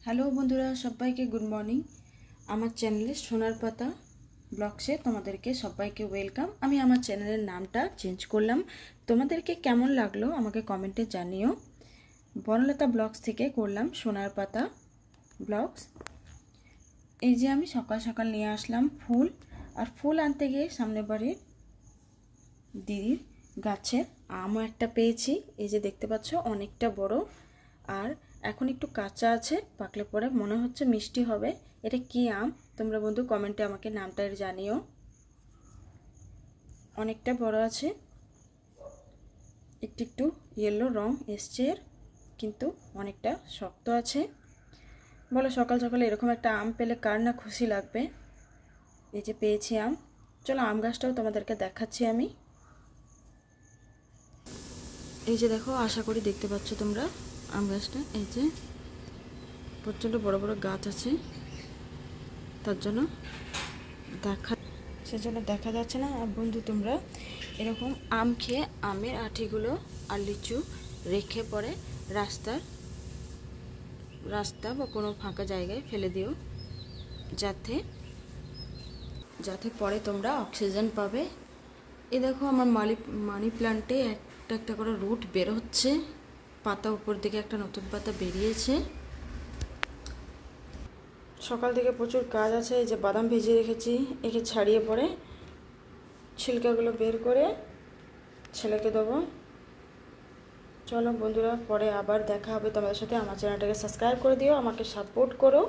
Hello বন্ধুরা, সবাইকে good morning. আমার চ্যানেলে সোনার পাতা ব্লগসে তোমাদেরকে সবাইকে ওয়েলকাম। আমি আমার চ্যানেলের নামটা চেঞ্জ করলাম। তোমাদেরকে কেমন লাগলো আমাকে কমেন্টে জানিও। বনলতা ব্লগস থেকে করলাম সোনার পাতা ব্লগস। এই যে আমি সকাল সকাল নিয়ে আসলাম ফুল, আর ফুল আনতে গিয়ে সামনে বাড়ির দিদির গাছের আমও একটা পেয়েছি। এই যে দেখতে পাচ্ছ অনেকটা বড়, আর এখন একটু কাঁচা আছে, পাকলে পরে মনে হচ্ছে মিষ্টি হবে। এটা কি আম তোমরা বন্ধু কমেন্টে আমাকে নামটা জানিও। অনেকটা বড় আছে, একটু একটু ইয়েলো রং এসছে, কিন্তু অনেকটা শক্ত আছে। বলো সকাল সকালে এরকম একটা আম পেলে কার না খুশি লাগবে। এই যে পেয়েছি আম, চলো আম গাছটাও তোমাদেরকে দেখাচ্ছি আমি। এই যে দেখো, আশা করি দেখতে পাচ্ছ তোমরা আম গাছটা। এই যে প্রচণ্ড বড় বড় গাছ আছে, তার জন্য সেজন্য দেখা যাচ্ছে না। আর বন্ধু তোমরা এরকম আম খেয়ে আমের আঠিগুলো আর লিচু রেখে পরে রাস্তা বা কোনো ফাঁকা জায়গায় ফেলে দিও, যাতে পরে তোমরা অক্সিজেন পাবে। এই দেখো আমার মানি প্ল্যান্টে একটা একটা করে রুট বের হচ্ছে, পাতা উপর দিকে একটা নতুন পাতা বেরিয়েছে। সকাল থেকে প্রচুর কাজ আছে। এই যে বাদাম ভিজিয়ে রেখেছি, একে ছাড়িয়ে পরে ছিলকাগুলো বের করে ছেলেকে দেবো। চলো বন্ধুরা, পরে আবার দেখা হবে তোমাদের সাথে। আমার চ্যানেলটাকে সাবস্ক্রাইব করে দিও, আমাকে সাপোর্ট করো।